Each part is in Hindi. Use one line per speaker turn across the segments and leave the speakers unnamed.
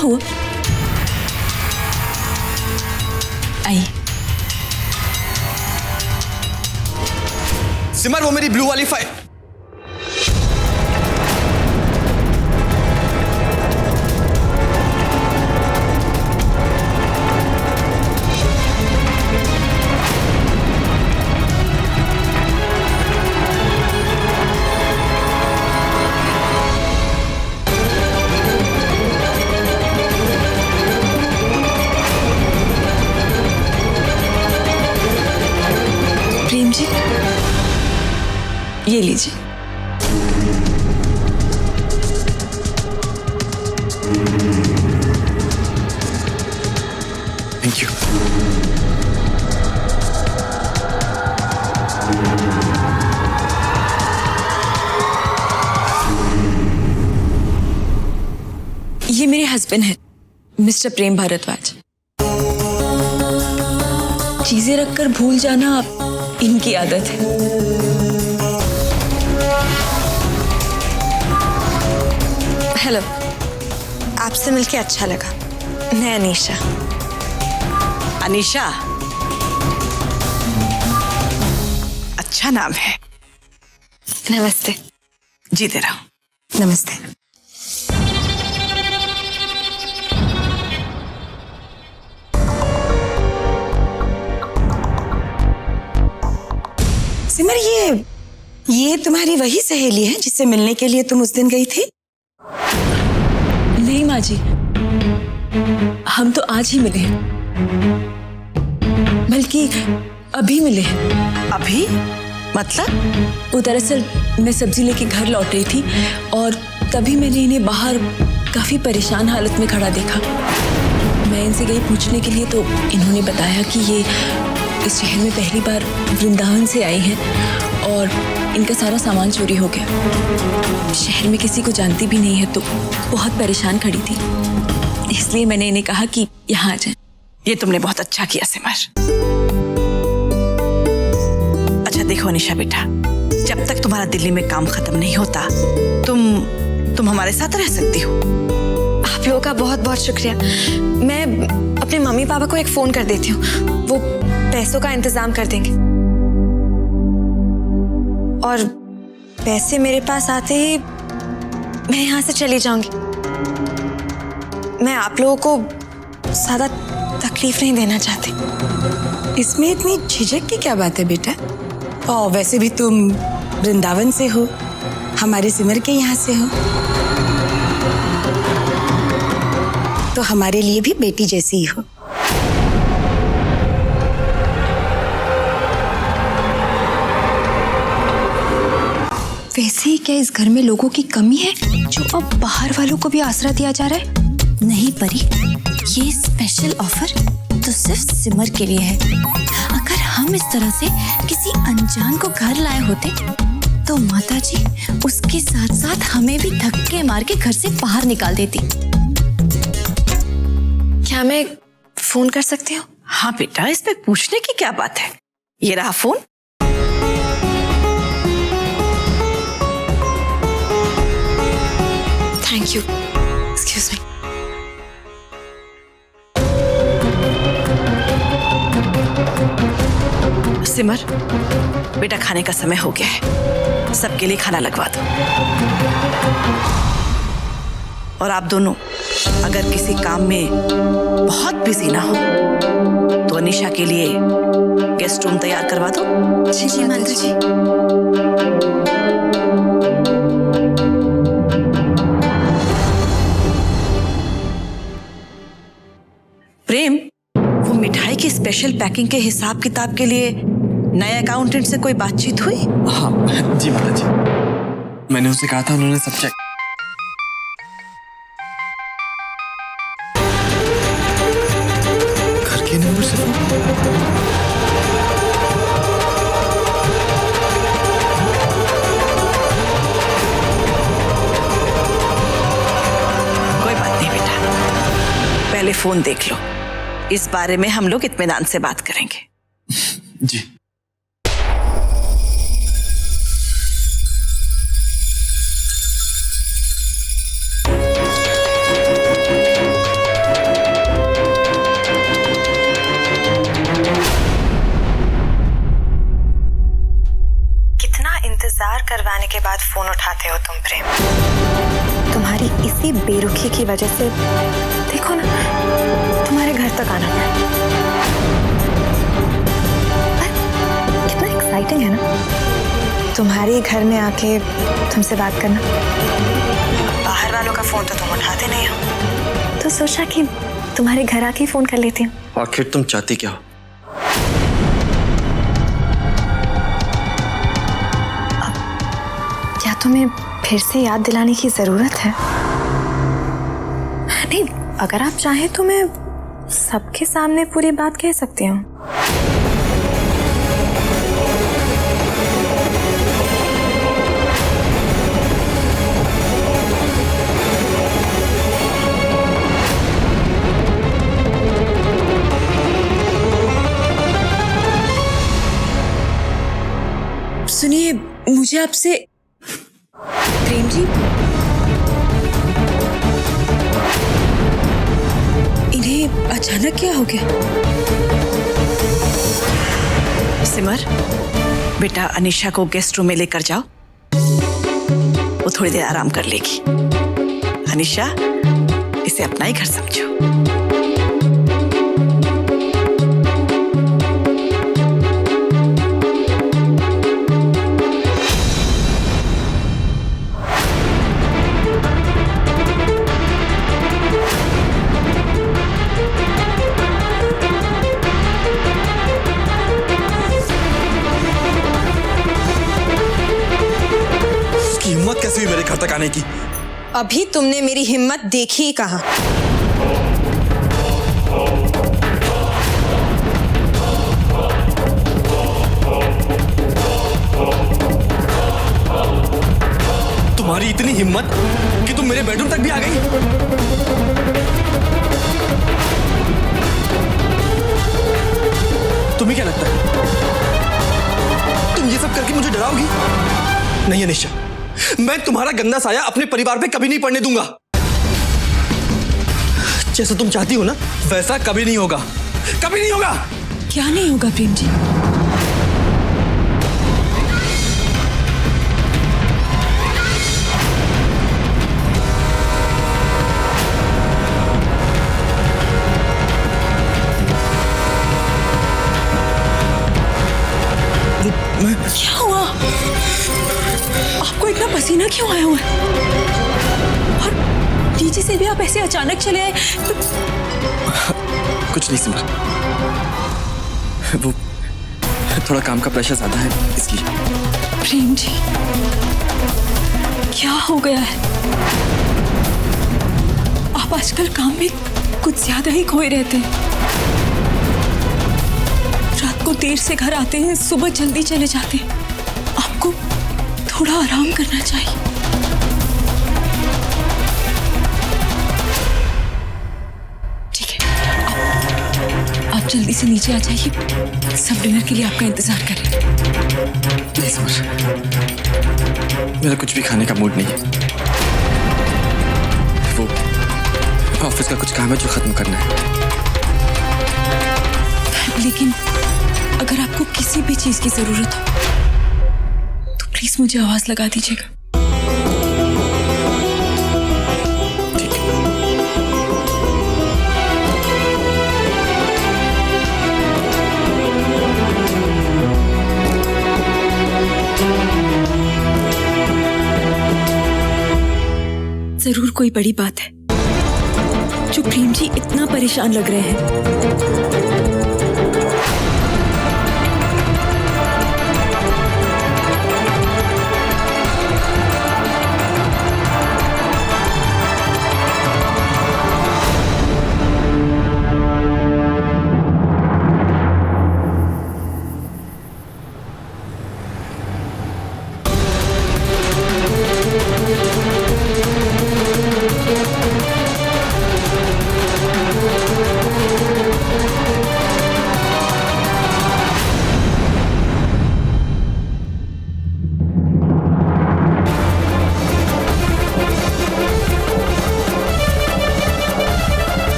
हुआ? आई
सिमर, वो मेरी ब्लू वाली फाइल।
प्रेम जी, ये लीजिए।
Thank you.
ये मेरे हस्बैंड हैं, मिस्टर प्रेम भारद्वाज। चीजें रखकर भूल जाना इनकी आदत है।
हेलो, आपसे मिलके अच्छा लगा। मैं अनीशा।
अनीशा, अच्छा नाम है।
नमस्ते।
जीते रहो।
नमस्ते।
सिमर, ये तुम्हारी वही सहेली है जिससे मिलने के लिए तुम उस दिन गई थी?
नहीं माँ जी, हम तो आज ही मिले हैं, बल्कि अभी मिले हैं।
अभी? मतलब?
वो दरअसल मैं सब्जी लेके घर लौट रही थी और तभी मैंने इन्हें बाहर काफी परेशान हालत में खड़ा देखा। मैं इनसे गई पूछने के लिए तो इन्होंने बताया कि ये इस शहर में पहली बार वृंदावन से आई हैं और इनका सारा सामान चोरी हो गया। शहर में किसी को जानती भी नहीं है तो बहुत परेशान खड़ी थी, इसलिए मैंने इन्हें कहा कि यहाँ आ जाएं।
ये तुमने बहुत अच्छा किया सिमर। अच्छा देखो अनीशा बेटा, जब तक तुम्हारा दिल्ली में काम खत्म नहीं होता तुम हमारे साथ रह सकती हो।
आप लोगों का बहुत बहुत शुक्रिया। मैं अपने मम्मी पापा को एक फोन कर देती हूँ, वो पैसों का इंतजाम कर देंगे। और पैसे मेरे पास आते ही मैं यहाँ से चली जाऊंगी। मैं आप लोगों को ज्यादा तकलीफ नहीं देना चाहती।
इसमें इतनी झिझक की क्या बात है बेटा? और वैसे भी तुम वृंदावन से हो, हमारे सिमर के यहाँ से हो, तो हमारे लिए भी बेटी जैसी ही हो।
वैसे ही क्या इस घर में लोगों की कमी है जो अब बाहर वालों को भी आसरा दिया जा रहा है?
नहीं परी, ये स्पेशल ऑफर तो सिर्फ सिमर के लिए है। अगर हम इस तरह से किसी अनजान को घर लाए होते तो माता जी उसके साथ साथ हमें भी धक्के मार के घर से बाहर निकाल देती।
क्या मैं फोन कर सकती हूँ?
हाँ बेटा, इसमें पूछने की क्या बात है। ये रहा phone.
Thank you. Excuse me.
Simar बेटा, खाने का समय हो गया है, सबके लिए खाना लगवा दो। और आप दोनों अगर किसी काम में बहुत बिजी ना हो तो अनीशा के लिए गेस्ट रूम तैयार करवा दो।
जी माता जी।
प्रेम, वो मिठाई की स्पेशल पैकिंग के हिसाब किताब के लिए नए अकाउंटेंट से कोई बातचीत हुई?
हाँ जी माता जी, मैंने उसे कहा था, उन्होंने सब चेक। घर के नंबर से
कोई बात नहीं बेटा, पहले फोन देख लो, इस बारे में हम लोग इत्मीनान से बात करेंगे।
जी।
जाने के बाद फोन उठाते हो तुम प्रेम। तुम्हारी इसी बेरुखी की वजह से देखो ना, तुम्हारे घर तक आना पड़ा। कितना एक्साइटिंग है ना तुम्हारे घर में आके तुमसे बात करना। बाहर वालों का फोन तो तुम उठाते नहीं हो, तो सोचा कि तुम्हारे घर आके फोन कर लेती हूँ।
आखिर तुम चाहती क्या हो?
क्या तुम्हें फिर से याद दिलाने की जरूरत है? नहीं, अगर आप चाहें तो मैं सबके सामने पूरी बात कह सकती हूँ।
सुनिए, मुझे आपसे प्रेम जी, इन्हें अचानक क्या हो गया?
सिमर, बेटा अनीशा को गेस्ट रूम में लेकर जाओ, वो थोड़ी देर आराम कर लेगी। अनीशा, इसे अपना ही घर समझो।
हिम्मत कैसे हुई मेरे घर तक आने की?
अभी तुमने मेरी हिम्मत देखी ही कहाँ।
तुम्हारी इतनी हिम्मत कि तुम मेरे बेडरूम तक भी आ गई? तुम्हें क्या लगता है तुम ये सब करके मुझे डराओगी? नहीं अनीशा, मैं तुम्हारा गंदा साया अपने परिवार पे कभी नहीं पड़ने दूंगा। जैसा तुम चाहती हो ना, वैसा कभी नहीं होगा, कभी नहीं होगा।
क्या नहीं होगा प्रेम जी? क्या हुआ? आपको इतना पसीना क्यों आया हुआ है? और नीचे से भी आप ऐसे अचानक चले आए तो...
कुछ नहीं सिमर, वो थोड़ा काम का प्रेशर ज्यादा है इसलिए।
प्रेम जी, क्या हो गया है? आप आजकल काम में कुछ ज्यादा ही खोए रहते हैं। रात को देर से घर आते हैं, सुबह जल्दी चले जाते हैं। आपको थोड़ा आराम करना चाहिए। ठीक है, आप जल्दी से नीचे आ जाइए, सब डिनर के लिए आपका इंतजार करें।
नहीं समझ, मेरा कुछ भी खाने का मूड नहीं है। वो ऑफिस का कुछ काम है जो खत्म करना है।
लेकिन अगर आपको किसी भी चीज की जरूरत हो तो प्लीज मुझे आवाज लगा दीजिएगा।
ठीक है।
जरूर कोई बड़ी बात है जो प्रेम जी इतना परेशान लग रहे हैं।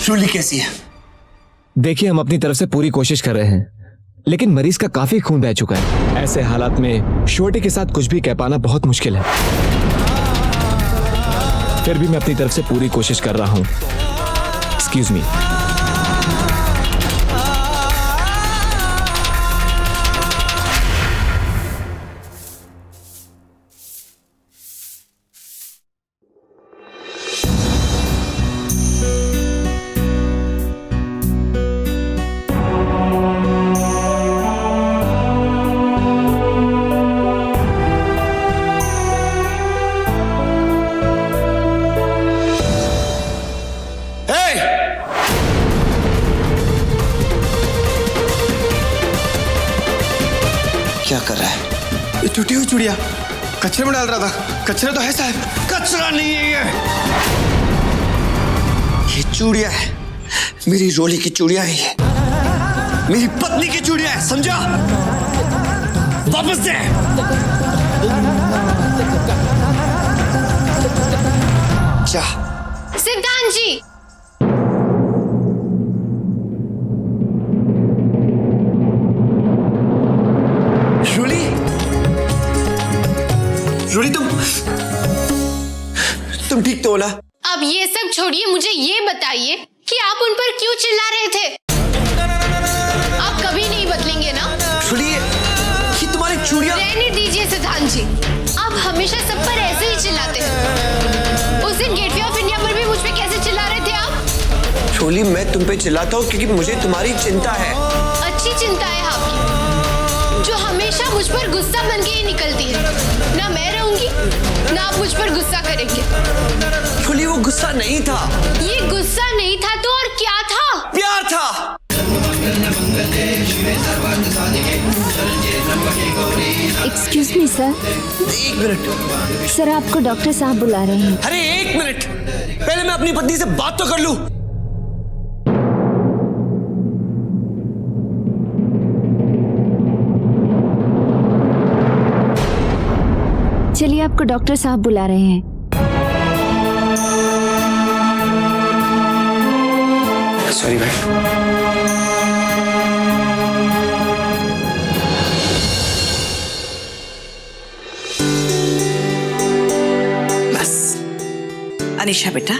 जूली कैसी है? देखिए, हम अपनी तरफ से पूरी कोशिश कर रहे हैं, लेकिन मरीज का काफी खून बह चुका है। ऐसे हालात में छोटे के साथ कुछ भी कह पाना बहुत मुश्किल है। फिर भी मैं अपनी तरफ से पूरी कोशिश कर रहा हूं। Excuse me.
क्या कर रहा है? ये टूटी हुई चूड़िया कचरे में डाल रहा था। कचरा तो है साहब। कचरा नहीं है ये चूड़िया है। मेरी रोली की चूड़िया है ये। मेरी पत्नी की चूड़िया है, समझा? वापस दे। जा।
सिद्धांत जी,
रोली तुम ठीक तो हो ना?
अब ये सब छोड़िए, मुझे ये बताइए कि आप उन पर क्यों चिल्ला रहे थे? आप कभी नहीं बदलेंगे ना?
रोली, ये तुम्हारी चूड़ियां।
रहने दीजिए सिद्धांत जी, आप हमेशा सब पर ऐसे ही चिल्लाते हैं। उस दिन गेटवे ऑफ इंडिया पर भी मुझ पे कैसे चिल्ला रहे थे आप?
रोली, मैं तुम पे चिल्लाता हूँ क्योंकि मुझे तुम्हारी चिंता है।
अच्छी चिंता है आपकी, जो हमेशा मुझ पर गुस्सा बन के ही निकलती है। ना मैं रहूंगी, ना आप मुझ पर गुस्सा करेंगे।
रोली, वो गुस्सा नहीं था।
ये गुस्सा नहीं था तो और क्या था?
प्यार था।
Excuse me sir.
एक मिनट
सर, आपको डॉक्टर साहब बुला रहे हैं।
अरे एक मिनट, पहले मैं अपनी पत्नी से बात तो कर लूं।
चलिए, आपको डॉक्टर साहब बुला रहे हैं।
सॉरी भाई।
बस अनीशा बेटा,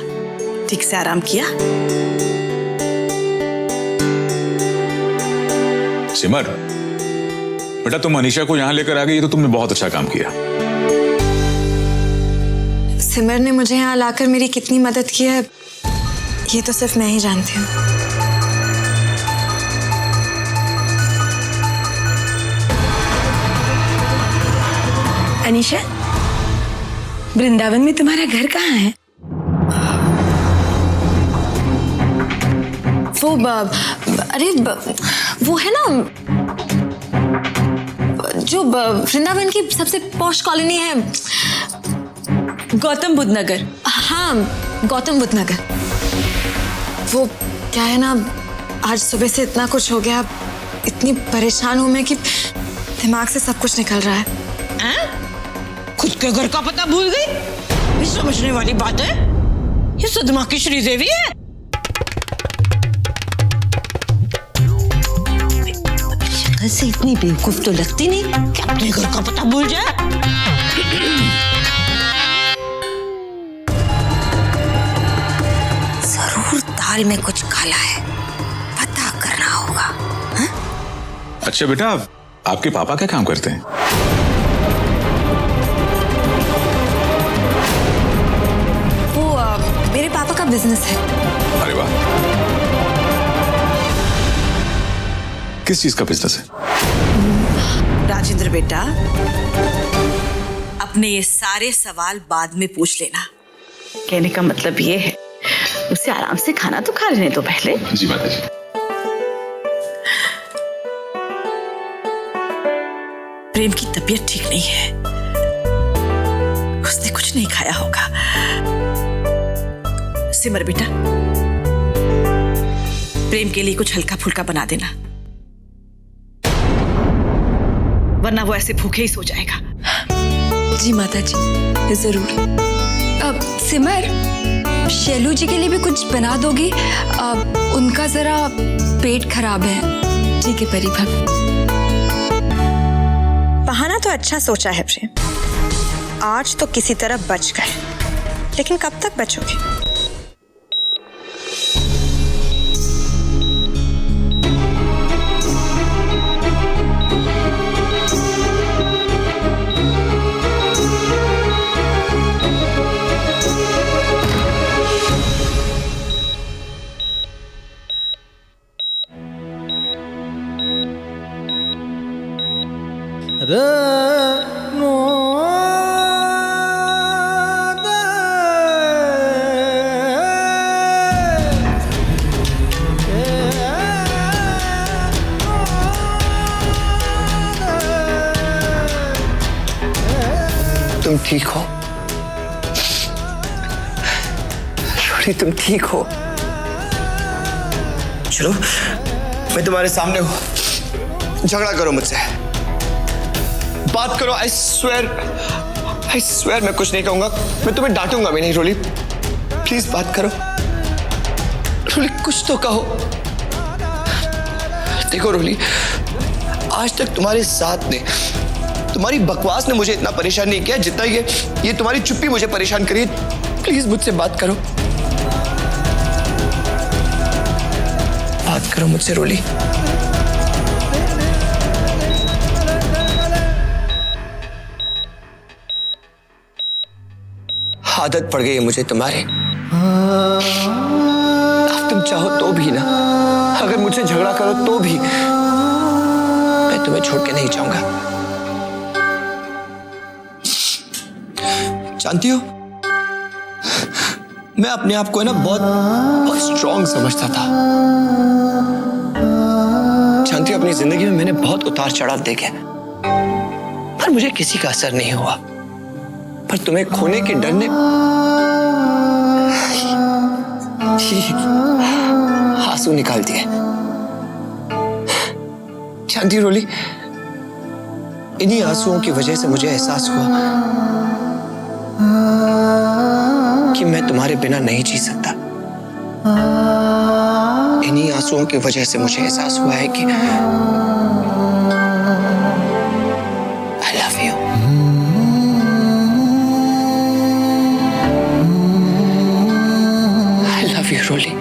ठीक से आराम किया?
सिमर बेटा, तुम अनीशा को यहाँ लेकर आ गई, तो तुमने बहुत अच्छा काम किया।
सिमर ने मुझे यहाँ लाकर मेरी कितनी मदद की है ये तो सिर्फ मैं ही जानती हूँ।
अनीशा, वृंदावन में तुम्हारा घर कहाँ है?
वो है ना, जो वृंदावन की सबसे पॉश कॉलोनी है,
गौतम बुद्ध नगर।
हाँ, गौतम बुद्ध नगर। वो क्या है ना, आज सुबह से इतना कुछ हो गया, इतनी परेशान हूं मैं कि दिमाग से सब कुछ निकल रहा है।
खुद के घर का पता भूल गई? ये समझने वाली बात है? ये सदमा की श्रीदेवी है। शक्ल से इतनी बेवकूफ तो लगती नहीं कि अपने घर का पता भूल जाए।
जरूर दाल में कुछ काला है, पता करना होगा। हा?
अच्छा बेटा, आपके पापा क्या काम करते हैं?
वो मेरे पापा का बिजनेस है।
अरे वाह, किस चीज का बिजनेस है?
राजेंद्र बेटा, अपने ये सारे सवाल बाद में पूछ लेना। कहने का मतलब ये है, उसे आराम से खाना तो खा लेने दो पहले।
जी माता जी।
प्रेम की तबीयत ठीक नहीं है, उसने कुछ नहीं खाया होगा। सिमर बेटा, प्रेम के लिए कुछ हल्का फुल्का बना देना, वरना वो ऐसे भूखे ही सो जाएगा।
जी माता जी, जरूर।
सिमर, शैलू जी के लिए भी कुछ बना दोगी? उनका जरा पेट खराब है।
ठीक है परी भाभी।
बहाना तो अच्छा सोचा है प्रेम। आज तो किसी तरह बच गए, लेकिन कब तक बचोगे?
तुम ठीक हो रोली? तुम ठीक हो? चलो मैं तुम्हारे सामने हूं, झगड़ा करो मुझसे, बात करो। आई स्वेयर मैं कुछ नहीं कहूंगा, मैं तुम्हें डांटूंगा भी नहीं। रोली प्लीज बात करो। रोली कुछ तो कहो। देखो रोली, आज तक तुम्हारे साथ ने, तुम्हारी बकवास ने मुझे इतना परेशान नहीं किया जितना ये तुम्हारी चुप्पी मुझे परेशान करी। प्लीज मुझसे बात करो, बात करो मुझसे रोली। आदत पड़ गई है मुझे तुम्हारी। अब तुम चाहो तो भी ना, अगर मुझसे झगड़ा करो तो भी मैं तुम्हें छोड़ के नहीं जाऊंगा। जानती हो, मैं अपने आप को ना बहुत स्ट्रांग समझता था। जानती हो, अपनी जिंदगी में मैंने बहुत उतार चढ़ाव देखे, पर मुझे किसी का असर नहीं हुआ। पर तुम्हें खोने के डर ने आंसू निकाल दिए। जानती हो रोली, इन्हीं आंसुओं की वजह से मुझे एहसास हुआ कि मैं तुम्हारे बिना नहीं जी सकता। इन्हीं आंसुओं की वजह से मुझे एहसास हुआ है कि I love you. I love you, Rolly.